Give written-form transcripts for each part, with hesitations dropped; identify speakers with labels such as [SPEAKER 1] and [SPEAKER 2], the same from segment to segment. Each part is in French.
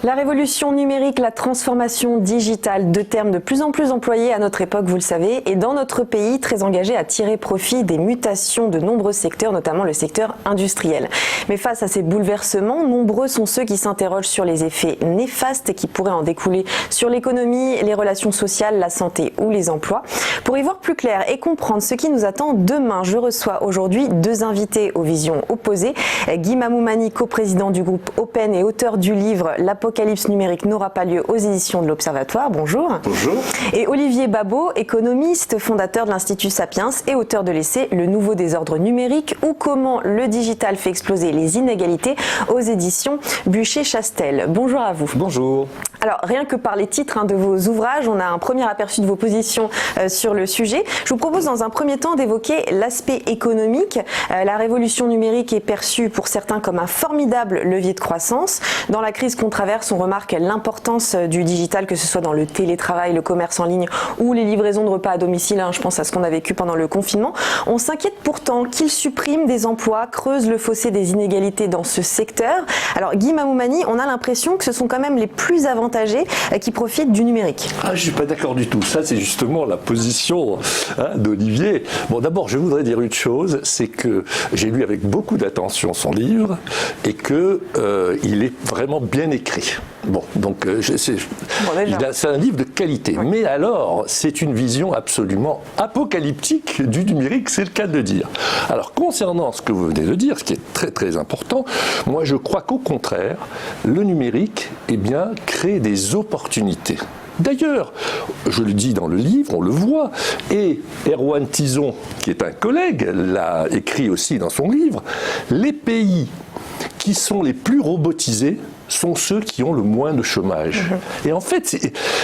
[SPEAKER 1] La révolution numérique, la transformation digitale, deux termes de plus en plus employés à notre époque, vous le savez, et dans notre pays, très engagé à tirer profit des mutations de nombreux secteurs, notamment le secteur industriel. Mais face à ces bouleversements, nombreux sont ceux qui s'interrogent sur les effets néfastes qui pourraient en découler sur l'économie, les relations sociales, la santé ou les emplois. Pour y voir plus clair et comprendre ce qui nous attend demain, je reçois aujourd'hui deux invités aux visions opposées. Guy Mamoumani, coprésident du groupe Open et auteur du livre L'Apocalypse numérique n'aura pas lieu aux éditions de l'Observatoire. Bonjour.
[SPEAKER 2] Bonjour. Et
[SPEAKER 1] Olivier Babot, économiste, fondateur de l'Institut Sapiens et auteur de l'essai Le nouveau désordre numérique ou comment le digital fait exploser les inégalités aux éditions Buchet-Chastel. Bonjour à vous.
[SPEAKER 2] Bonjour.
[SPEAKER 1] Alors, rien que par les titres de vos ouvrages, on a un premier aperçu de vos positions sur le sujet. Je vous propose dans un premier temps d'évoquer l'aspect économique. La révolution numérique est perçue pour certains comme un formidable levier de croissance. Dans la crise qu'on traverse, on remarque l'importance du digital, que ce soit dans le télétravail, le commerce en ligne ou les livraisons de repas à domicile. Je pense à ce qu'on a vécu pendant le confinement. On s'inquiète pourtant qu'il supprime des emplois, creuse le fossé des inégalités dans ce secteur. Alors, Guy Mamoumani, on a l'impression que ce sont quand même les plus avantagés qui profitent du numérique.
[SPEAKER 2] Je ne suis pas d'accord du tout. Ça, c'est justement la position d'Olivier. Bon, d'abord, je voudrais dire une chose, c'est que j'ai lu avec beaucoup d'attention son livre et qu'il est vraiment bien écrit. Bon, donc c'est un livre de qualité. Oui. Mais alors, c'est une vision absolument apocalyptique du numérique, c'est le cas de le dire. Alors, concernant ce que vous venez de dire, ce qui est très très important, moi je crois qu'au contraire, le numérique, crée des opportunités. D'ailleurs, je le dis dans le livre, on le voit, et Erwan Tison, qui est un collègue, l'a écrit aussi dans son livre, les pays qui sont les plus robotisés sont ceux qui ont le moins de chômage. Et en fait,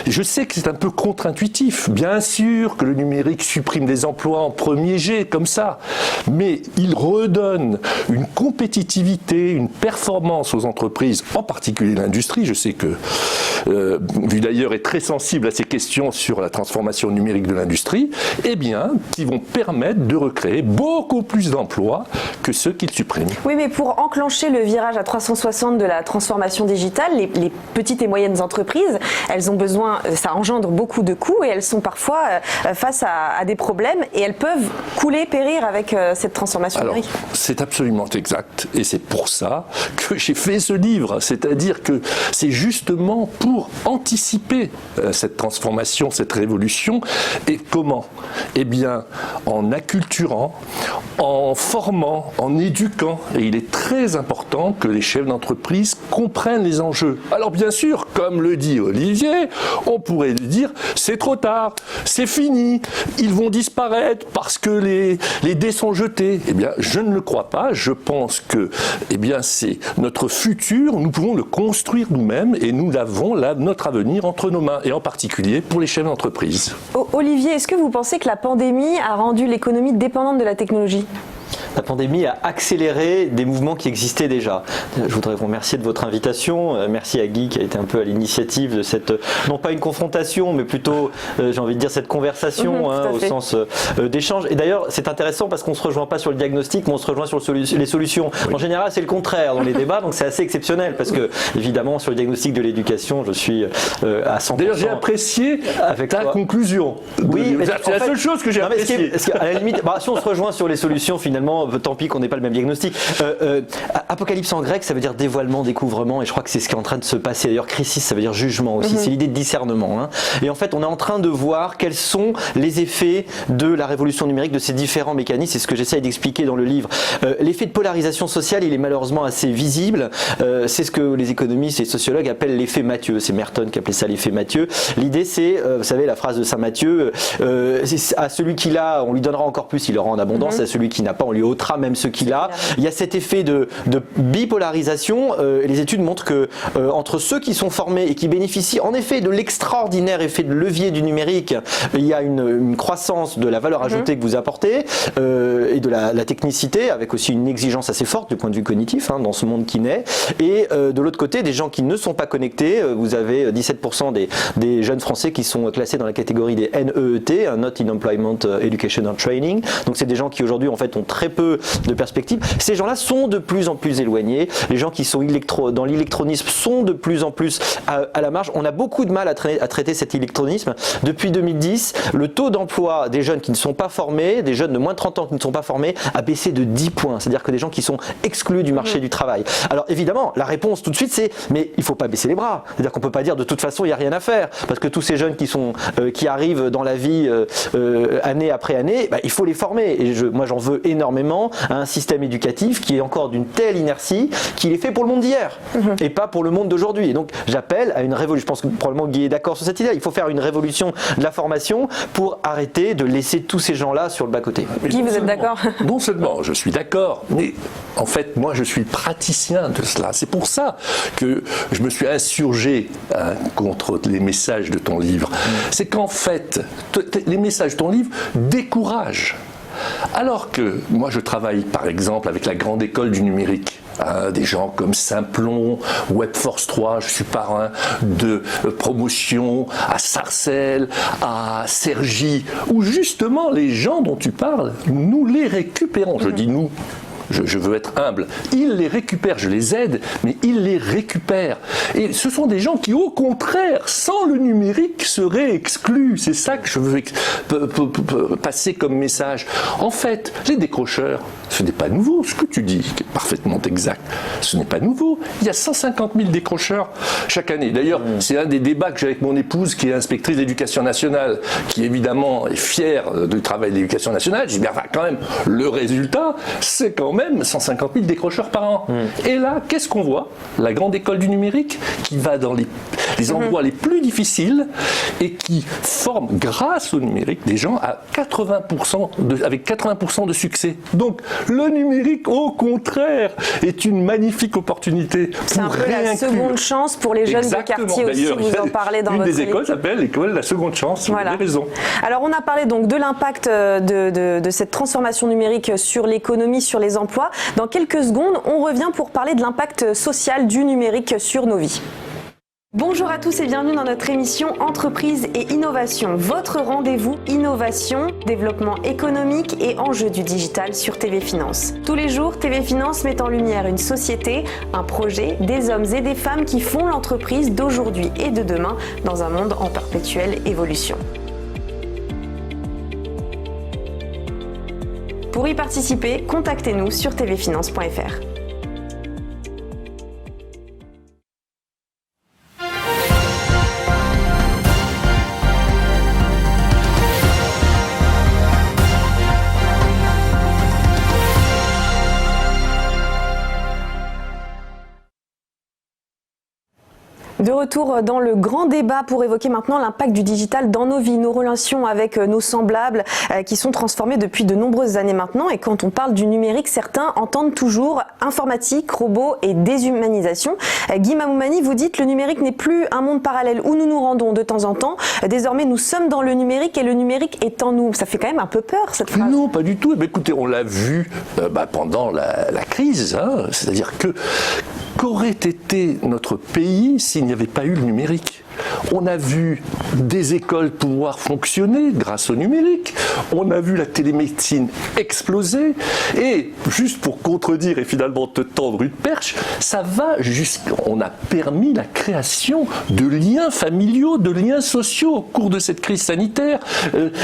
[SPEAKER 2] je sais que c'est un peu contre-intuitif. Bien sûr que le numérique supprime des emplois en premier jet, comme ça, mais il redonne une compétitivité, une performance aux entreprises, en particulier l'industrie. Je sais que Vu d'ailleurs est très sensible à ces questions sur la transformation numérique de l'industrie, qui vont permettre de recréer beaucoup plus d'emplois que ceux qu'ils suppriment.
[SPEAKER 1] Oui, mais pour enclencher le virage à 360 de la transformation digitale, les petites et moyennes entreprises, elles ont besoin, ça engendre beaucoup de coûts et elles sont parfois face à des problèmes et elles peuvent couler, périr avec cette transformation numérique.
[SPEAKER 2] C'est absolument exact et c'est pour ça que j'ai fait ce livre, c'est-à-dire que c'est justement pour anticiper cette transformation, cette révolution. Et comment ? En acculturant, en formant, en éduquant. Et il est très important que les chefs d'entreprise comprennent les enjeux. Alors bien sûr, comme le dit Olivier, on pourrait lui dire c'est trop tard, c'est fini, ils vont disparaître parce que les dés sont jetés. Je ne le crois pas. Je pense que c'est notre futur, nous pouvons le construire nous-mêmes et nous avons là notre avenir entre nos mains, et en particulier pour les chefs d'entreprise.
[SPEAKER 1] Olivier, est-ce que vous pensez que la pandémie a rendu l'économie dépendante de la technologie ?
[SPEAKER 3] La pandémie a accéléré des mouvements qui existaient déjà. Je voudrais vous remercier de votre invitation. Merci à Guy qui a été un peu à l'initiative de cette, non pas une confrontation, mais plutôt, j'ai envie de dire, cette conversation au sens d'échange. Et d'ailleurs, c'est intéressant parce qu'on ne se rejoint pas sur le diagnostic, mais on se rejoint sur les solutions. Oui. En général, c'est le contraire dans les débats, donc c'est assez exceptionnel parce que, évidemment, sur le diagnostic de l'éducation, je suis à 100%.
[SPEAKER 2] D'ailleurs, j'ai apprécié ta conclusion.
[SPEAKER 3] Oui,
[SPEAKER 2] c'est la seule chose que j'ai appréciée.
[SPEAKER 3] À la limite, si on se rejoint sur les solutions, finalement, tant pis qu'on n'ait pas le même diagnostic. Apocalypse en grec, ça veut dire dévoilement, découvrement, et je crois que c'est ce qui est en train de se passer. D'ailleurs, crisis, ça veut dire jugement aussi. C'est l'idée de discernement. Et en fait, on est en train de voir quels sont les effets de la révolution numérique, de ces différents mécanismes. C'est ce que j'essaye d'expliquer dans le livre. L'effet de polarisation sociale, il est malheureusement assez visible. C'est ce que les économistes et les sociologues appellent l'effet Matthieu. C'est Merton qui appelait ça l'effet Matthieu. L'idée, c'est, vous savez, la phrase de Saint Matthieu, à celui qui l'a, on lui donnera encore plus, il aura en abondance. À celui qui n'a pas, on lui ôtera même ce qu'il a. Il y a cet effet de bipolarisation. Les études montrent que entre ceux qui sont formés et qui bénéficient en effet de l'extraordinaire effet de levier du numérique, il y a une croissance de la valeur ajoutée que vous apportez et de la technicité, avec aussi une exigence assez forte du point de vue cognitif dans ce monde qui naît. Et de l'autre côté, des gens qui ne sont pas connectés, vous avez 17% des jeunes Français qui sont classés dans la catégorie des NEET, Not in Employment Education or Training. Donc c'est des gens qui aujourd'hui en fait ont très peu peu de perspective, ces gens-là sont de plus en plus éloignés. Les gens qui sont dans l'électronisme sont de plus en plus à la marge. On a beaucoup de mal à traiter cet électronisme. Depuis 2010, le taux d'emploi des jeunes qui ne sont pas formés, des jeunes de moins de 30 ans qui ne sont pas formés, a baissé de 10 points. C'est-à-dire que des gens qui sont exclus du marché du travail. Alors évidemment, la réponse tout de suite, c'est mais il ne faut pas baisser les bras. C'est-à-dire qu'on ne peut pas dire de toute façon il n'y a rien à faire. Parce que tous ces jeunes qui arrivent dans la vie année après année, il faut les former. Et moi j'en veux énormément à un système éducatif qui est encore d'une telle inertie qu'il est fait pour le monde d'hier et pas pour le monde d'aujourd'hui. Et donc j'appelle à une révolution. Je pense que probablement Guy est d'accord sur cette idée. Il faut faire une révolution de la formation pour arrêter de laisser tous ces gens-là sur le bas-côté.
[SPEAKER 1] Guy, vous êtes d'accord?
[SPEAKER 2] Non seulement je suis d'accord, mais en fait moi je suis praticien de cela. C'est pour ça que je me suis insurgé contre les messages de ton livre. C'est qu'en fait, les messages de ton livre découragent. Alors que moi je travaille par exemple avec la grande école du numérique. Des gens comme Simplon, Webforce 3, je suis parrain de promotion à Sarcelles, à Cergy, où justement les gens dont tu parles, nous les récupérons. Je dis nous. Je veux être humble. Ils les récupèrent, je les aide, mais ils les récupèrent. Et ce sont des gens qui, au contraire, sans le numérique, seraient exclus. C'est ça que je veux passer comme message. En fait, les décrocheurs, ce n'est pas nouveau. Ce que tu dis, qui est parfaitement exact, ce n'est pas nouveau. Il y a 150 000 décrocheurs chaque année. D'ailleurs, c'est un des débats que j'ai avec mon épouse, qui est inspectrice d'éducation nationale, qui évidemment est fière du travail de l'éducation nationale. Je dis, enfin, quand même, le résultat, c'est quand même 150 000 décrocheurs par an. Et là, qu'est-ce qu'on voit? La grande école du numérique qui va dans les endroits les plus difficiles et qui forme, grâce au numérique, des gens à 80% avec 80% de succès. Donc, le numérique, au contraire, est une magnifique opportunité.
[SPEAKER 1] C'est un peu la seconde chance pour les jeunes de quartier aussi. Vous en parlez dans votre livre.
[SPEAKER 2] Une des écoles s'appelle l'école de la seconde chance. Vous avez raison.
[SPEAKER 1] Alors, on a parlé donc de l'impact de cette transformation numérique sur l'économie, sur les emplois. Dans quelques secondes, on revient pour parler de l'impact social du numérique sur nos vies. Bonjour à tous et bienvenue dans notre émission Entreprise et Innovation, votre rendez-vous innovation, développement économique et enjeux du digital sur TV Finance. Tous les jours, TV Finance met en lumière une société, un projet, des hommes et des femmes qui font l'entreprise d'aujourd'hui et de demain dans un monde en perpétuelle évolution. Pour y participer, contactez-nous sur tvfinance.fr. De retour dans le grand débat pour évoquer maintenant l'impact du digital dans nos vies, nos relations avec nos semblables qui sont transformées depuis de nombreuses années maintenant. Et quand on parle du numérique, certains entendent toujours informatique, robots et déshumanisation. Guy Mamoumani, vous dites le numérique n'est plus un monde parallèle où nous nous rendons de temps en temps. Désormais, nous sommes dans le numérique et le numérique est en nous. Ça fait quand même un peu peur cette phrase.
[SPEAKER 2] Non, pas du tout. Mais écoutez, on l'a vu pendant la crise. C'est-à-dire que qu'aurait été notre pays s'il n'y avait pas eu le numérique? On a vu des écoles pouvoir fonctionner grâce au numérique. On a vu la télémédecine exploser. Et juste pour contredire et finalement te tendre une perche, ça va on a permis la création de liens familiaux, de liens sociaux au cours de cette crise sanitaire.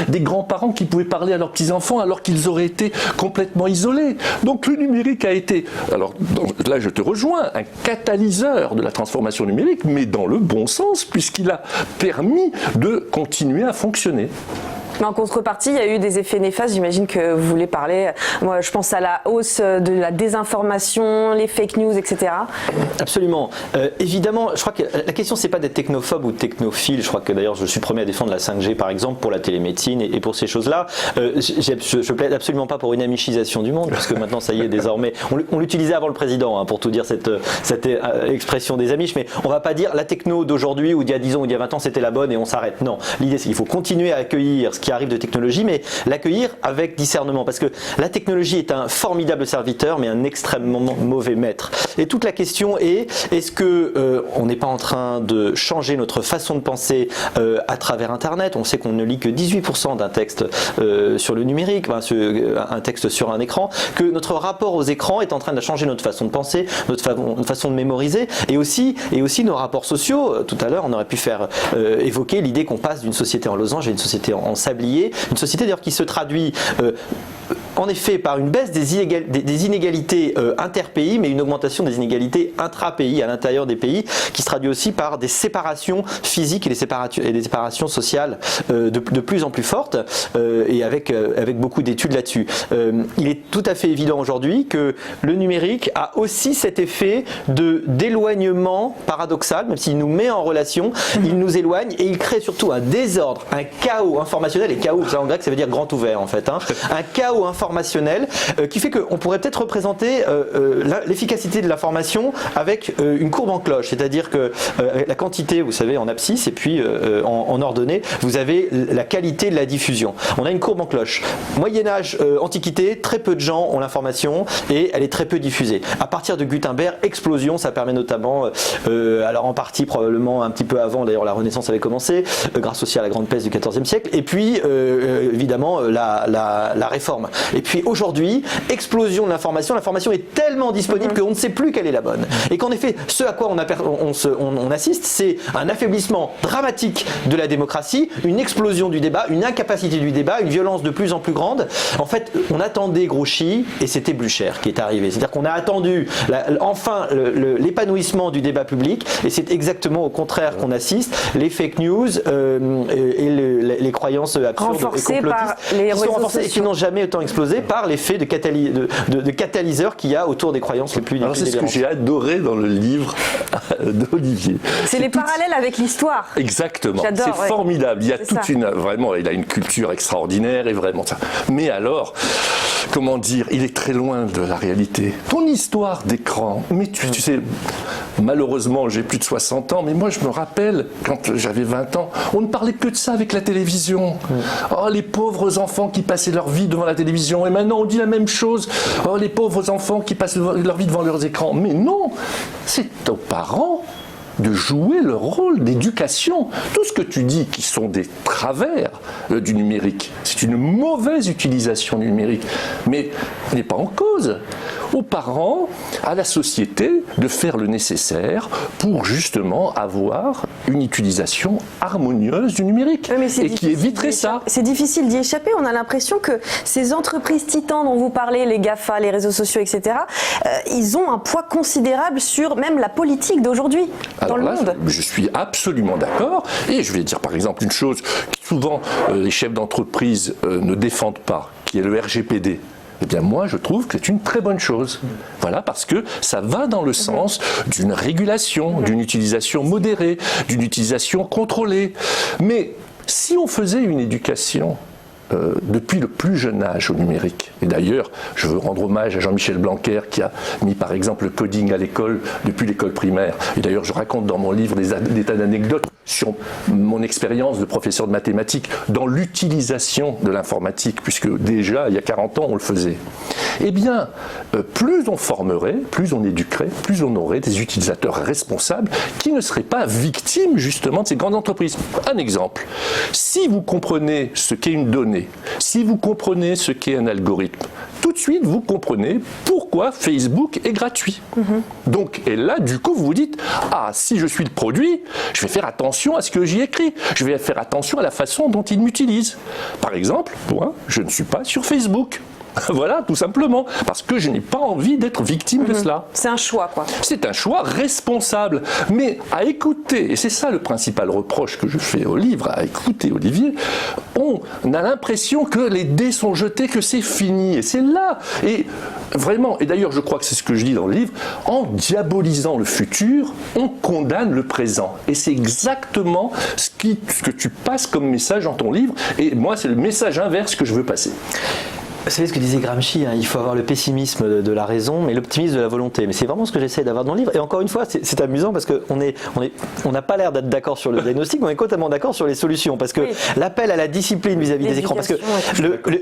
[SPEAKER 2] Des grands-parents qui pouvaient parler à leurs petits-enfants alors qu'ils auraient été complètement isolés. Donc le numérique a été, alors là je te rejoins, un catalyseur de la transformation numérique, mais dans le bon sens, puisqu'il a permis de continuer à fonctionner.
[SPEAKER 1] Mais en contrepartie, il y a eu des effets néfastes, j'imagine que vous voulez parler. Moi, je pense à la hausse de la désinformation, les fake news, etc.
[SPEAKER 3] Absolument. Évidemment, je crois que la question, c'est pas d'être technophobe ou technophile. Je crois que d'ailleurs, je suis premier à défendre la 5G, par exemple, pour la télémédecine et pour ces choses-là. Je plaide absolument pas pour une amichisation du monde, puisque maintenant, ça y est, désormais, on l'utilisait avant le président, pour tout dire, cette expression des amiches, mais on va pas dire la techno d'aujourd'hui ou d'il y a 10 ans ou d'il y a 20 ans, c'était la bonne et on s'arrête. Non. L'idée, c'est qu'il faut continuer à accueillir ce qui qui arrive de technologie, mais l'accueillir avec discernement, parce que la technologie est un formidable serviteur, mais un extrêmement mauvais maître. Et toute la question est, est-ce que on n'est pas en train de changer notre façon de penser à travers Internet? On sait qu'on ne lit que 18% d'un texte sur le numérique, un texte sur un écran, que notre rapport aux écrans est en train de changer notre façon de penser, notre façon de mémoriser, et aussi nos rapports sociaux. Tout à l'heure, on aurait pu faire évoquer l'idée qu'on passe d'une société en losange à une société en sablier, une société d'ailleurs qui se traduit en effet par une baisse des inégalités interpays, mais une augmentation des inégalités intra-pays, à l'intérieur des pays, qui se traduit aussi par des séparations physiques et des séparations sociales de plus en plus fortes, et avec beaucoup d'études là-dessus. Il est tout à fait évident aujourd'hui que le numérique a aussi cet effet d'éloignement paradoxal, même s'il nous met en relation, il nous éloigne et il crée surtout un désordre, un chaos informationnel, et chaos, ça en grec ça veut dire grand ouvert en fait, hein, un chaos informationnel qui fait qu'on pourrait peut-être représenter l'efficacité de l'information avec une courbe en cloche, c'est-à-dire que la quantité, vous savez, en abscisse, et puis en ordonnée, vous avez la qualité de la diffusion. On a une courbe en cloche. Moyen-Âge, Antiquité, très peu de gens ont l'information et elle est très peu diffusée. À partir de Gutenberg, explosion, ça permet notamment, alors en partie probablement un petit peu avant, d'ailleurs la Renaissance avait commencé, grâce aussi à la grande peste du XIVe siècle, et puis évidemment la Réforme. Et puis aujourd'hui, explosion de l'information est tellement disponible qu'on ne sait plus quelle est la bonne. Et qu'en effet, ce à quoi on assiste, c'est un affaiblissement dramatique de la démocratie, une explosion du débat, une incapacité du débat, une violence de plus en plus grande. En fait, on attendait Grouchy et c'était Blücher qui est arrivé. C'est-à-dire qu'on a attendu enfin l'épanouissement du débat public, et c'est exactement au contraire qu'on assiste. Les fake news et les croyances absurdes
[SPEAKER 1] renforcées
[SPEAKER 3] et complotistes
[SPEAKER 1] par les
[SPEAKER 3] qui sont renforcées et qui n'ont jamais autant explosé par l'effet de catalyseur qu'il y a autour des croyances les plus
[SPEAKER 2] Alors c'est ce que j'ai adoré dans le livre d'Olivier.
[SPEAKER 1] C'est les parallèles avec l'histoire.
[SPEAKER 2] Exactement.
[SPEAKER 1] J'adore,
[SPEAKER 2] c'est formidable. Il y a toute
[SPEAKER 1] ça.
[SPEAKER 2] vraiment, il a une culture extraordinaire et vraiment ça. Mais alors, comment dire, il est très loin de la réalité. Ton histoire d'écran, mais tu sais, malheureusement, j'ai plus de 60 ans, mais moi je me rappelle, quand j'avais 20 ans, on ne parlait que de ça avec la télévision. Oh, les pauvres enfants qui passaient leur vie devant la télévision, et maintenant on dit la même chose. Oh, les pauvres enfants qui passent leur vie devant leurs écrans. Mais non, c'est aux parents de jouer le rôle d'éducation. Tout ce que tu dis qui sont des travers du numérique, c'est une mauvaise utilisation du numérique, mais on n'est pas en cause. Aux parents, à la société, de faire le nécessaire pour justement avoir une utilisation harmonieuse du numérique et qui éviterait ça.
[SPEAKER 1] C'est difficile d'y échapper. On a l'impression que ces entreprises titans dont vous parlez, les GAFA, les réseaux sociaux, etc., ils ont un poids considérable sur même la politique d'aujourd'hui dans le monde.
[SPEAKER 2] Je suis absolument d'accord. Et je vais dire par exemple une chose que souvent les chefs d'entreprise ne défendent pas, qui est le RGPD. Eh bien moi je trouve que c'est une très bonne chose. Voilà, parce que ça va dans le sens d'une régulation, d'une utilisation modérée, d'une utilisation contrôlée. Mais si on faisait une éducation depuis le plus jeune âge au numérique. Et d'ailleurs, je veux rendre hommage à Jean-Michel Blanquer qui a mis par exemple le coding à l'école depuis l'école primaire. Et d'ailleurs, je raconte dans mon livre des tas d'anecdotes sur mon expérience de professeur de mathématiques dans l'utilisation de l'informatique, puisque déjà, il y a 40 ans, on le faisait. Eh bien, plus on formerait, plus on éduquerait, plus on aurait des utilisateurs responsables qui ne seraient pas victimes justement de ces grandes entreprises. Un exemple, si vous comprenez ce qu'est une donnée, si vous comprenez ce qu'est un algorithme, tout de suite vous comprenez pourquoi Facebook est gratuit. Donc, et là, du coup, vous vous dites, ah, si je suis le produit, je vais faire attention à ce que j'y écris, je vais faire attention à la façon dont il m'utilise. Par exemple, moi, je ne suis pas sur Facebook. Voilà, tout simplement, parce que je n'ai pas envie d'être victime de cela.
[SPEAKER 1] C'est un choix, quoi.
[SPEAKER 2] C'est un choix responsable, mais à écouter, et c'est ça le principal reproche que je fais au livre, à écouter Olivier, on a l'impression que les dés sont jetés, que c'est fini, et c'est là, et vraiment, et d'ailleurs je crois que c'est ce que je dis dans le livre, en diabolisant le futur, on condamne le présent, et c'est exactement ce que tu passes comme message dans ton livre, et moi c'est le message inverse que je veux passer.
[SPEAKER 3] Vous savez ce que disait Gramsci, il faut avoir le pessimisme de la raison, mais l'optimisme de la volonté. Mais c'est vraiment ce que j'essaie d'avoir dans le livre. Et encore une fois, c'est amusant parce qu'on n'a pas l'air d'être d'accord sur le diagnostic, mais on est totalement d'accord sur les solutions. Parce que l'appel à la discipline vis-à-vis des écrans, parce que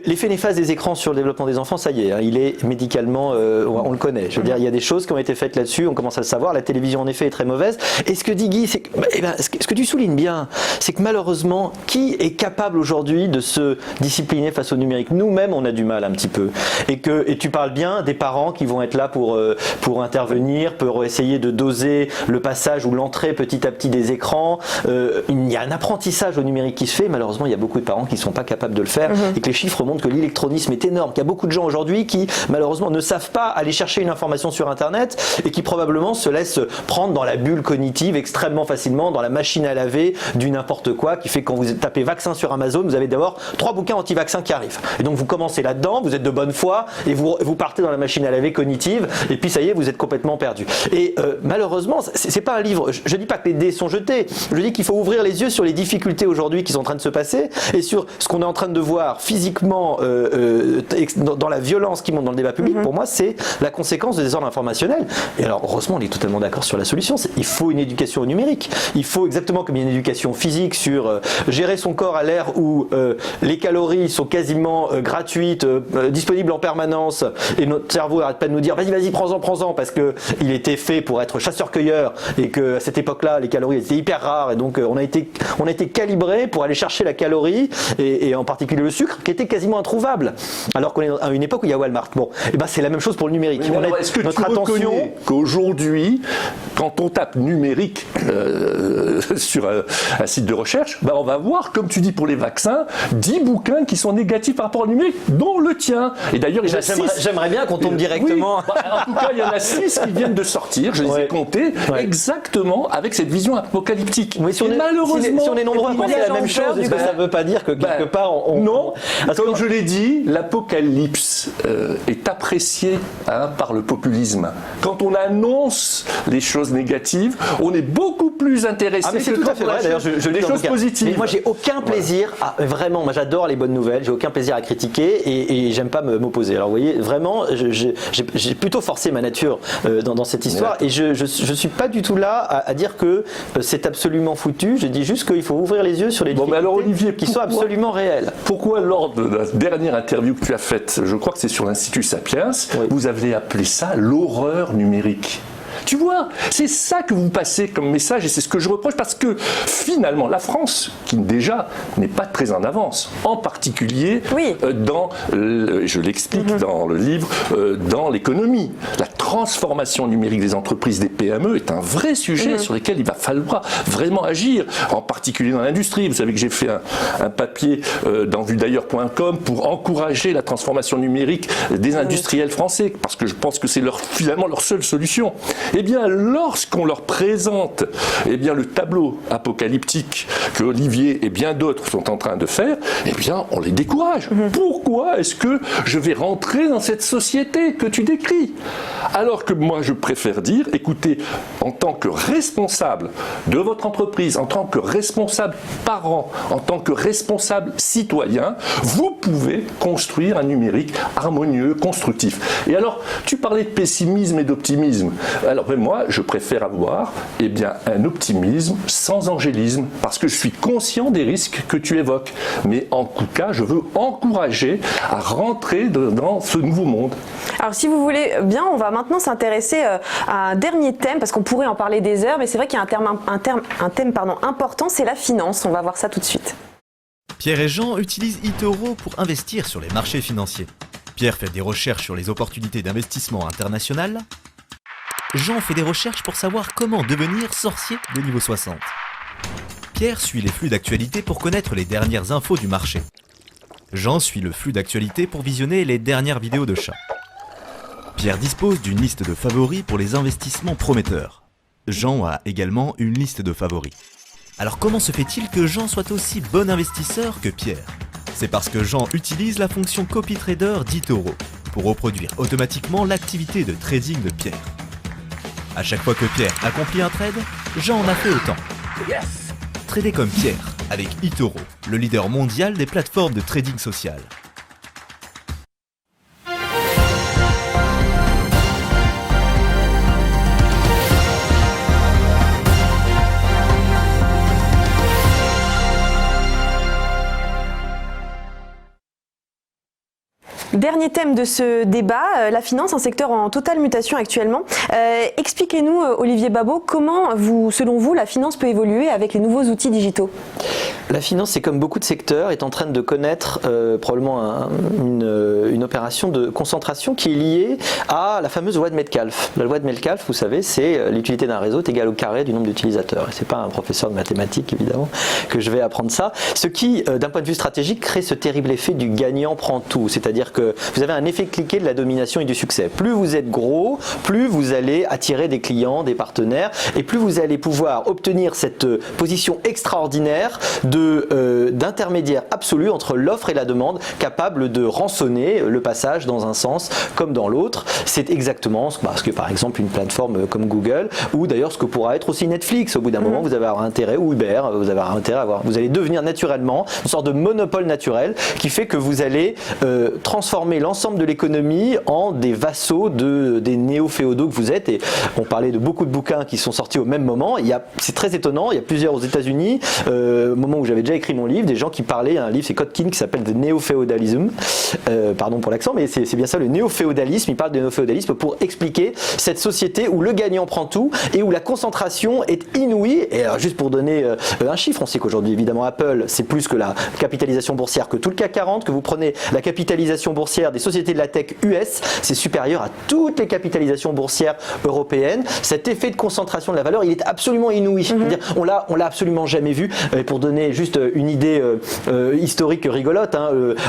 [SPEAKER 3] l'effet néfaste des écrans sur le développement des enfants, ça y est, il est médicalement, on le connaît. Je veux dire, il y a des choses qui ont été faites là-dessus, on commence à le savoir. La télévision, en effet, est très mauvaise. Et ce que dit Guy, c'est que, ce que tu soulignes bien, c'est que malheureusement, qui est capable aujourd'hui de se discipliner face au numérique? Nous-mêmes, on a du mal un petit peu. Et tu parles bien des parents qui vont être là pour intervenir, pour essayer de doser le passage ou l'entrée petit à petit des écrans. Il y a un apprentissage au numérique qui se fait. Malheureusement, il y a beaucoup de parents qui ne sont pas capables de le faire et que les chiffres montrent que l'électronisme est énorme. Qu'il y a beaucoup de gens aujourd'hui qui, malheureusement, ne savent pas aller chercher une information sur Internet et qui probablement se laissent prendre dans la bulle cognitive extrêmement facilement, dans la machine à laver du n'importe quoi, qui fait que quand vous tapez vaccin sur Amazon, vous avez d'abord 3 bouquins anti-vaccins qui arrivent. Et donc vous commencez là-dedans, vous êtes de bonne foi et vous partez dans la machine à laver cognitive et puis ça y est, vous êtes complètement perdu. Et malheureusement, c'est pas un livre, je dis pas que les dés sont jetés, je dis qu'il faut ouvrir les yeux sur les difficultés aujourd'hui qui sont en train de se passer et sur ce qu'on est en train de voir physiquement dans la violence qui monte dans le débat public. Pour moi, c'est la conséquence des désordres informationnels. Et alors, heureusement, on est totalement d'accord sur la solution. Il faut une éducation au numérique. Il faut exactement comme il y a une éducation physique sur gérer son corps à l'ère où les calories sont quasiment gratuites, disponibles en permanence, et notre cerveau n'arrête pas de nous dire vas-y, prends-en, parce qu'il était fait pour être chasseur-cueilleur et qu'à cette époque-là, les calories étaient hyper rares et donc on a été calibré pour aller chercher la calorie et en particulier le sucre qui était quasiment introuvable. Alors qu'on est à une époque où il y a Walmart. Bon, et c'est la même chose pour le numérique.
[SPEAKER 2] Est-ce que tu reconnais qu'aujourd'hui, quand on tape numérique sur un site de recherche, on va voir, comme tu dis pour les vaccins, 10 bouquins qui sont négatifs par rapport au numérique, dont le tien. Et d'ailleurs,
[SPEAKER 3] j'aimerais bien qu'on tombe directement.
[SPEAKER 2] Oui, en tout cas, il y en a 6 qui viennent de sortir, je les ai comptés, exactement avec cette vision apocalyptique.
[SPEAKER 3] Mais si on est nombreux à penser la même chose, est-ce que ça ne veut pas dire que quelque part
[SPEAKER 2] non, comme je l'ai dit, l'apocalypse est apprécié par le populisme. Quand on annonce les choses négatives, on est beaucoup plus intéressé
[SPEAKER 3] mais c'est tout à fait vrai. D'ailleurs, je
[SPEAKER 2] les choses positives.
[SPEAKER 3] Mais moi, j'ai aucun plaisir vraiment, moi j'adore les bonnes nouvelles, j'ai aucun plaisir à critiquer et j'aime pas m'opposer. Alors vous voyez, vraiment, j'ai plutôt forcé ma nature dans cette histoire et je suis pas du tout là à dire que c'est absolument foutu. Je dis juste qu'il faut ouvrir les yeux sur les difficultés qui sont absolument réelles.
[SPEAKER 2] Pourquoi lors de la dernière interview que tu as faite, je crois que c'est sur l'Institut Sapiens, vous avez appelé ça l'horreur numérique? Tu vois, c'est ça que vous passez comme message et c'est ce que je reproche parce que finalement la France, qui déjà n'est pas très en avance, en particulier dans, je l'explique dans le livre, dans l'économie. La transformation numérique des entreprises, des PME est un vrai sujet sur lequel il va falloir vraiment agir, en particulier dans l'industrie. Vous savez que j'ai fait un papier dans vuedailleurs.com pour encourager la transformation numérique des industriels français parce que je pense que c'est finalement leur seule solution. Eh bien, lorsqu'on leur présente le tableau apocalyptique que Olivier et bien d'autres sont en train de faire, on les décourage. Pourquoi est-ce que je vais rentrer dans cette société que tu décris? Alors que moi, je préfère dire, écoutez, en tant que responsable de votre entreprise, en tant que responsable parent, en tant que responsable citoyen, vous pouvez construire un numérique harmonieux, constructif. Et alors, tu parlais de pessimisme et d'optimisme. Alors moi, je préfère avoir un optimisme sans angélisme, parce que je suis conscient des risques que tu évoques. Mais en tout cas, je veux encourager à rentrer dans ce nouveau monde.
[SPEAKER 1] Alors si vous voulez bien, on va maintenant s'intéresser à un dernier thème, parce qu'on pourrait en parler des heures, mais c'est vrai qu'il y a un thème important, c'est la finance. On va voir ça tout de suite.
[SPEAKER 4] Pierre et Jean utilisent eToro pour investir sur les marchés financiers. Pierre fait des recherches sur les opportunités d'investissement international. Jean fait des recherches pour savoir comment devenir sorcier de niveau 60. Pierre suit les flux d'actualité pour connaître les dernières infos du marché. Jean suit le flux d'actualité pour visionner les dernières vidéos de chats. Pierre dispose d'une liste de favoris pour les investissements prometteurs. Jean a également une liste de favoris. Alors comment se fait-il que Jean soit aussi bon investisseur que Pierre? C'est parce que Jean utilise la fonction CopyTrader d'eToro pour reproduire automatiquement l'activité de trading de Pierre. À chaque fois que Pierre accomplit un trade, Jean en a fait autant. Trader comme Pierre avec eToro, le leader mondial des plateformes de trading social.
[SPEAKER 1] Dernier thème de ce débat, la finance, un secteur en totale mutation actuellement. Expliquez-nous, Olivier Babot, comment, selon vous, la finance peut évoluer avec les nouveaux outils digitaux?
[SPEAKER 3] La finance, c'est comme beaucoup de secteurs, est en train de connaître probablement une opération de concentration qui est liée à la fameuse loi de Metcalfe. La loi de Metcalfe, vous savez, c'est l'utilité d'un réseau est égale au carré du nombre d'utilisateurs. Et c'est pas un professeur de mathématiques, évidemment, que je vais apprendre ça. Ce qui, d'un point de vue stratégique, crée ce terrible effet du gagnant prend tout. C'est-à-dire que vous avez un effet cliquet de la domination et du succès. Plus vous êtes gros, plus vous allez attirer des clients, des partenaires, et plus vous allez pouvoir obtenir cette position extraordinaire d'intermédiaire absolu entre l'offre et la demande, capable de rançonner le passage dans un sens comme dans l'autre. C'est exactement ce que, par exemple, une plateforme comme Google, ou d'ailleurs ce que pourra être aussi Netflix. Au bout d'un moment, vous allez avoir intérêt, ou Uber, vous allez devenir naturellement une sorte de monopole naturel qui fait que vous allez transformer l'ensemble de l'économie en des vassaux des néo-féodaux que vous êtes. Et on parlait de beaucoup de bouquins qui sont sortis au même moment. C'est très étonnant, il y a plusieurs aux États-Unis, au moment où j'avais déjà écrit mon livre, des gens qui parlaient, un livre, c'est Kotkin, qui s'appelle The Neo-Féodalism, pardon pour l'accent, mais c'est bien ça, le néo-féodalisme. Il parle de néo-féodalisme pour expliquer cette société où le gagnant prend tout et où la concentration est inouïe. Et alors, juste pour donner un chiffre, on sait qu'aujourd'hui, évidemment, Apple, c'est plus que la capitalisation boursière que tout le CAC 40, que vous prenez la capitalisation boursière des sociétés de la tech US, c'est supérieur à toutes les capitalisations boursières européennes. Cet effet de concentration de la valeur, il est absolument inouï. C'est-à-dire, on l'a absolument jamais vu. Et pour donner juste une idée historique rigolote,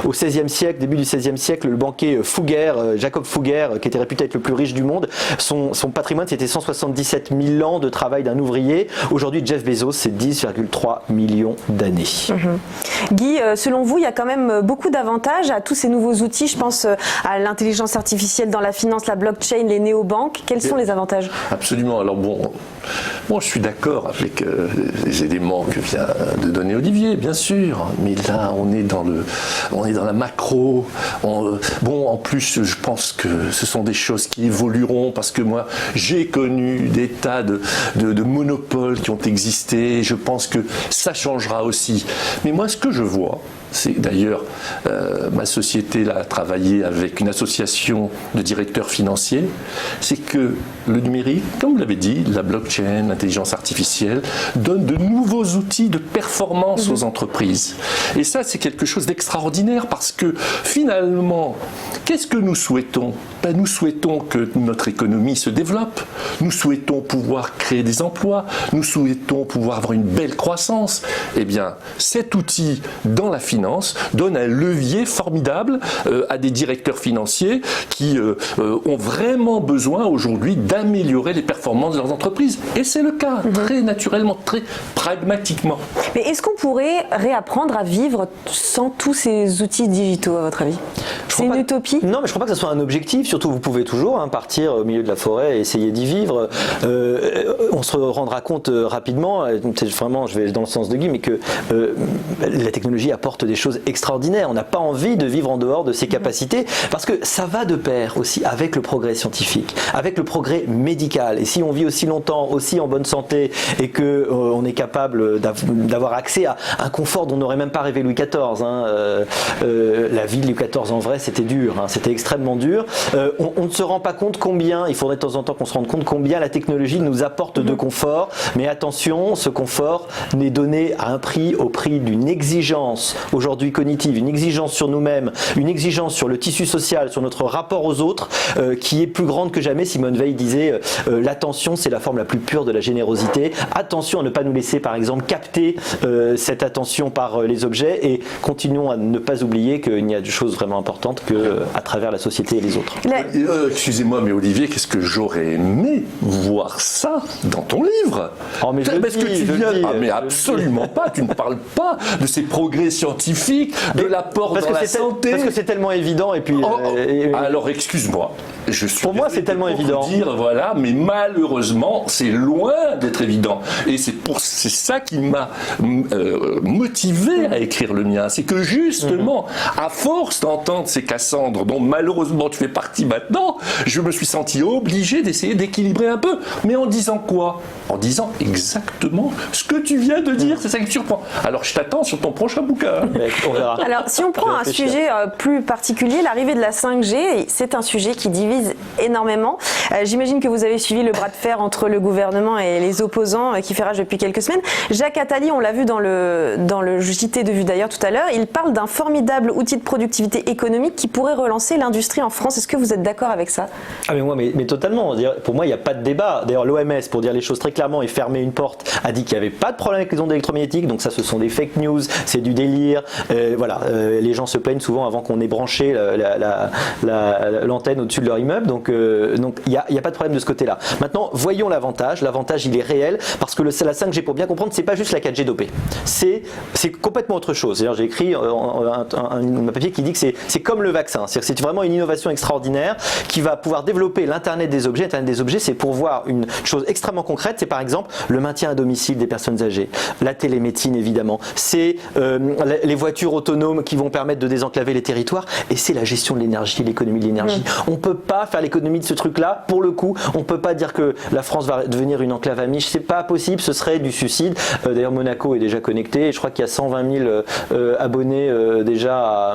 [SPEAKER 3] au XVIe siècle, début du XVIe siècle, le banquier Fugger, Jacob Fugger, qui était réputé être le plus riche du monde, son patrimoine, c'était 177 000 ans de travail d'un ouvrier. Aujourd'hui, Jeff Bezos, c'est 10,3 millions d'années.
[SPEAKER 1] Guy, selon vous, il y a quand même beaucoup d'avantages à tous ces nouveaux outils. Je pense à l'intelligence artificielle dans la finance, la blockchain, les néobanques. Quels sont les avantages?
[SPEAKER 2] Absolument. Alors bon, je suis d'accord avec les éléments que vient de donner Olivier, bien sûr. Mais là, on est dans la macro. En plus, je pense que ce sont des choses qui évolueront parce que moi, j'ai connu des tas de monopoles qui ont existé. Je pense que ça changera aussi. Mais moi, ce que je vois, c'est d'ailleurs, ma société là, a travaillé avec une association de directeurs financiers, c'est que le numérique, comme vous l'avez dit, la blockchain, l'intelligence artificielle, donne de nouveaux outils de performance aux entreprises. Et ça, c'est quelque chose d'extraordinaire parce que finalement, qu'est-ce que nous souhaitons? Nous souhaitons que notre économie se développe, nous souhaitons pouvoir créer des emplois, nous souhaitons pouvoir avoir une belle croissance. Eh bien, cet outil dans la finance donne un levier formidable à des directeurs financiers qui ont vraiment besoin aujourd'hui d'améliorer les performances de leurs entreprises. Et c'est le cas, très naturellement, très pragmatiquement.
[SPEAKER 1] Mais est-ce qu'on pourrait réapprendre à vivre sans tous ces outils digitaux, à votre avis? C'est une utopie?
[SPEAKER 3] Non, mais je ne crois pas que ce soit un objectif. Surtout, vous pouvez toujours partir au milieu de la forêt et essayer d'y vivre. On se rendra compte rapidement, vraiment, je vais dans le sens de Guy, mais que la technologie apporte des choses extraordinaires. On n'a pas envie de vivre en dehors de ses capacités parce que ça va de pair aussi avec le progrès scientifique, avec le progrès médical. Et si on vit aussi longtemps, aussi en bonne santé et qu'on est capable d'avoir accès à un confort dont n'aurait même pas rêvé Louis XIV. La vie de Louis XIV, en vrai, c'était dur. C'était extrêmement dur. On ne se rend pas compte combien, il faudrait de temps en temps qu'on se rende compte combien la technologie nous apporte de confort. Mais attention, ce confort n'est donné à un prix, au prix d'une exigence aujourd'hui cognitive, une exigence sur nous-mêmes, une exigence sur le tissu social, sur notre rapport aux autres, qui est plus grande que jamais. Simone Veil disait l'attention, c'est la forme la plus pure de la générosité. Attention à ne pas nous laisser, par exemple, capter cette attention par les objets et continuons à ne pas oublier qu'il y a des choses vraiment importantes qu'à travers la société et les autres.
[SPEAKER 2] Excusez-moi, mais Olivier, qu'est-ce que j'aurais aimé voir ça dans ton livre? Mais absolument pas. Tu ne parles pas de ces progrès scientifiques, de l'apport dans la santé.
[SPEAKER 3] Parce que c'est tellement évident. Et puis.
[SPEAKER 2] Alors, excuse-moi.
[SPEAKER 3] Pour moi, c'est tellement évident.
[SPEAKER 2] Dire, voilà, mais malheureusement, c'est loin d'être évident. Et c'est c'est ça qui m'a motivé à écrire le mien. C'est que justement, à force d'entendre ces Cassandres, dont malheureusement tu fais partie maintenant, je me suis senti obligé d'essayer d'équilibrer un peu. Mais en disant quoi? En disant exactement ce que tu viens de dire. C'est ça qui me surprend. Alors je t'attends sur ton prochain bouquin.
[SPEAKER 3] On verra.
[SPEAKER 1] Alors, si on prend un sujet plus particulier, l'arrivée de la 5G, c'est un sujet qui divise énormément. J'imagine que vous avez suivi le bras de fer entre le gouvernement et les opposants qui fait rage depuis quelques semaines. Jacques Attali, on l'a vu dans le JT de Vue d'ailleurs tout à l'heure, il parle d'un formidable outil de productivité économique qui pourrait relancer l'industrie en France. Est-ce que vous êtes d'accord avec ça?
[SPEAKER 3] Ah mais totalement. Pour moi, il n'y a pas de débat. D'ailleurs, l'OMS, pour dire les choses très clairement et fermer une porte, a dit qu'il n'y avait pas de problème avec les ondes électromagnétiques. Donc ça, ce sont des fake news, c'est du délire. Voilà, les gens se plaignent souvent avant qu'on ait branché l'antenne au-dessus de leur immeuble. Donc il n'y a pas de problème de ce côté-là. Maintenant, voyons l'avantage. L'avantage, il est réel parce que la 5G, pour bien comprendre, c'est pas juste la 4G dopée. C'est complètement autre chose. J'ai écrit un papier qui dit que c'est comme le vaccin. C'est vraiment une innovation extraordinaire qui va pouvoir développer l'Internet des objets. L'Internet des objets, c'est pour voir une chose extrêmement concrète. C'est par exemple le maintien à domicile des personnes âgées, la télémédecine évidemment, c'est les voitures autonomes qui vont permettre de désenclaver les territoires, et c'est la gestion de l'énergie, l'économie de l'énergie. On peut pas faire l'économie de ce truc-là. Pour le coup, on peut pas dire que la France va devenir une enclave amiche. C'est pas possible. Ce serait du suicide. D'ailleurs, Monaco est déjà connecté. Et je crois qu'il y a 120 000 abonnés déjà.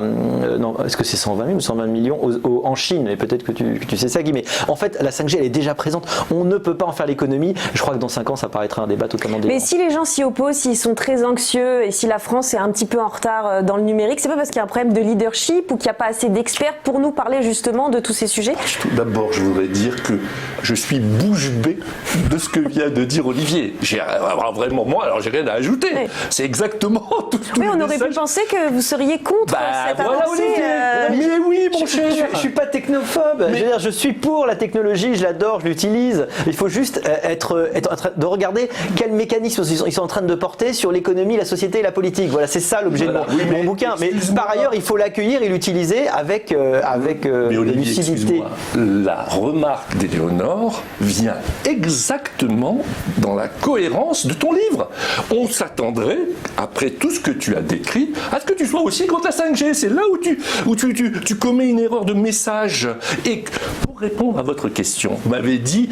[SPEAKER 3] Non, est-ce que c'est 120 000 ou 120 millions en Chine? Et peut-être que tu sais ça, Guy. Mais en fait, la 5G, elle est déjà présente. On ne peut pas en faire l'économie. Je crois que dans 5 ans, ça paraîtra un débat totalement délirant.
[SPEAKER 1] Mais si les gens s'y opposent, s'ils sont très anxieux et si la France est un petit peu en retard dans le numérique, c'est pas parce qu'il y a un problème de leadership ou qu'il n'y a pas assez d'experts pour nous parler justement de tous ces sujets?
[SPEAKER 2] Tout d'abord, je voudrais dire que je suis bouche bée de ce que vient de dire Olivier. Vraiment, moi, alors j'ai rien à ajouter. Oui. C'est exactement tout.
[SPEAKER 1] Oui, on aurait pu penser que vous seriez contre cette avancée.
[SPEAKER 2] Mais oui, mon cher.
[SPEAKER 3] Je suis pas technophobe. Mais... je suis pour la technologie, je l'adore, je l'utilise. Il faut juste être en train de regarder quels mécanismes ils sont en train de porter sur l'économie, la société et la politique. Voilà, c'est ça l'objet de mon bouquin. Mais par ailleurs, il faut l'accueillir et l'utiliser avec lucidité.
[SPEAKER 2] La remarque d'Éléonore vient exactement dans la cohérence de ton livre. On s'attendrait, après tout ce que tu as décrit, à ce que tu sois aussi contre la 5G. C'est là où tu commets une erreur de message. Et pour répondre à votre question, vous m'avez dit...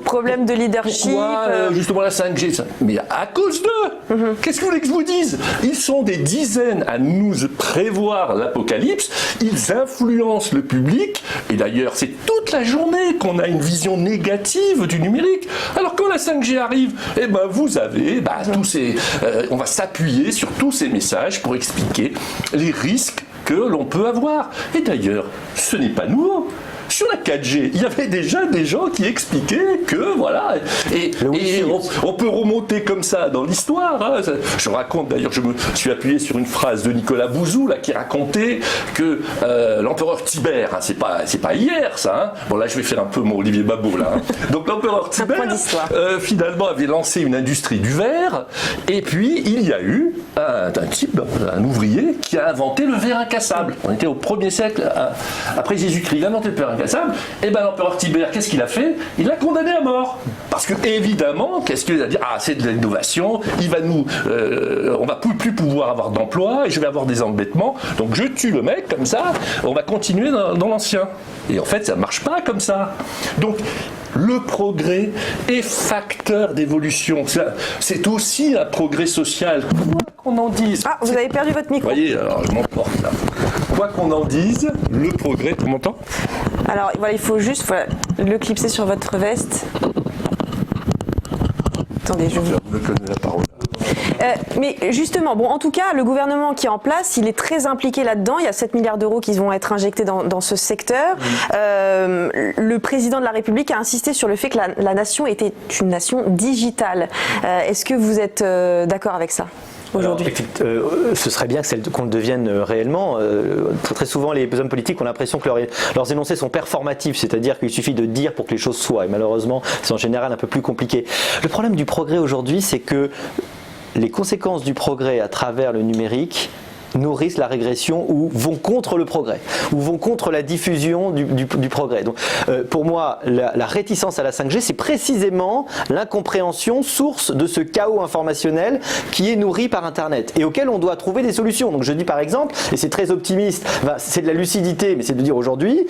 [SPEAKER 1] Problème de leadership.
[SPEAKER 2] Pourquoi justement la 5G? Mais à cause d'eux. Qu'est-ce que vous voulez que je vous dise? Ils sont des dizaines à nous prévoir l'apocalypse. Ils influencent le public. Et d'ailleurs, c'est toute la journée qu'on a une vision négative du numérique. Alors quand la 5G arrive, vous avez tous ces... on va s'appuyer sur tous ces messages pour expliquer les risques que l'on peut avoir. Et d'ailleurs, ce n'est pas nouveau. Sur la 4G, il y avait déjà des gens qui expliquaient que voilà, et on peut remonter comme ça dans l'histoire. Hein. Je raconte d'ailleurs, je me suis appuyé sur une phrase de Nicolas Bouzou là, qui racontait que l'empereur Tibère, hein, c'est pas hier ça. Hein. Bon là, je vais faire un peu mon Olivier Babot là. Hein. Donc l'empereur Tibère finalement avait lancé une industrie du verre, et puis il y a eu un ouvrier qui a inventé le verre incassable. On était au 1er siècle après Jésus-Christ. Il a inventé le verre incassable. Et l'empereur Tibère, qu'est-ce qu'il a fait? Il l'a condamné à mort. Parce que évidemment, qu'est-ce qu'il a dit? C'est de l'innovation. On va plus pouvoir avoir d'emploi et je vais avoir des embêtements. Donc je tue le mec comme ça. On va continuer dans l'ancien. Et en fait, ça marche pas comme ça. Donc le progrès est facteur d'évolution. C'est aussi un progrès social. Quoi qu'on en dise.
[SPEAKER 1] Ah, vous avez perdu votre micro.
[SPEAKER 2] Vous voyez, alors je m'emporte là. Quoi qu'on en dise, le progrès. Tu m'entends?
[SPEAKER 1] Alors voilà, il faut juste le clipser sur votre veste. Attendez, je vous...
[SPEAKER 2] Je connais la parole.
[SPEAKER 1] Mais justement, en tout cas, le gouvernement qui est en place, il est très impliqué là-dedans. Il y a 7 milliards d'euros qui vont être injectés dans ce secteur. Le président de la République a insisté sur le fait que la nation était une nation digitale. Est-ce que vous êtes d'accord avec ça aujourd'hui?
[SPEAKER 3] Ce serait bien qu'on le devienne réellement. Très souvent, les hommes politiques ont l'impression que leurs énoncés sont performatifs, c'est-à-dire qu'il suffit de dire pour que les choses soient. Et malheureusement, c'est en général un peu plus compliqué. Le problème du progrès aujourd'hui, c'est que les conséquences du progrès à travers le numérique nourrissent la régression ou vont contre le progrès, ou vont contre la diffusion du progrès. Donc, pour moi, la réticence à la 5G, c'est précisément l'incompréhension source de ce chaos informationnel qui est nourri par Internet et auquel on doit trouver des solutions. Donc je dis par exemple, et c'est très optimiste, c'est de la lucidité, mais c'est de dire aujourd'hui,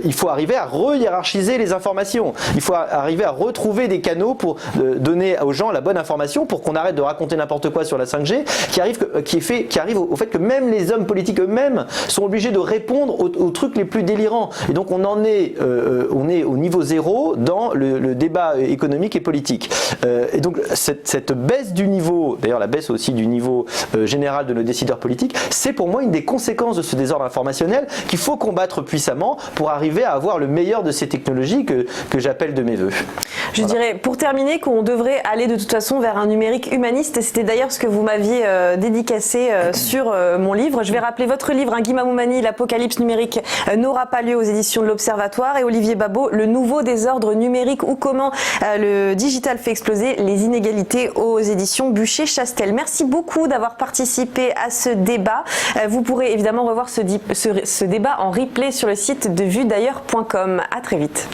[SPEAKER 3] il faut arriver à re-hiérarchiser les informations. Il faut arriver à retrouver des canaux pour donner aux gens la bonne information pour qu'on arrête de raconter n'importe quoi sur la 5G, qui arrive au fait que même les hommes politiques eux-mêmes sont obligés de répondre aux trucs les plus délirants. Et donc on est au niveau zéro dans le débat économique et politique. Et donc cette baisse du niveau, d'ailleurs la baisse aussi du niveau général de nos décideurs politiques, c'est pour moi une des conséquences de ce désordre informationnel qu'il faut combattre puissamment pour arriver à avoir le meilleur de ces technologies que j'appelle de mes voeux.
[SPEAKER 1] Je dirais, pour terminer, qu'on devrait aller de toute façon vers un numérique humaniste. C'était d'ailleurs ce que vous m'aviez dédicacé sur mon livre. Je vais rappeler votre livre, Guy Mamoumani, L'Apocalypse numérique n'aura pas lieu aux éditions de l'Observatoire, et Olivier Babot, Le nouveau désordre numérique ou comment le digital fait exploser les inégalités, aux éditions Buchet-Chastel. Merci beaucoup d'avoir participé à ce débat. Vous pourrez évidemment revoir ce débat en replay sur le site de vuedailleurs.com. À très vite.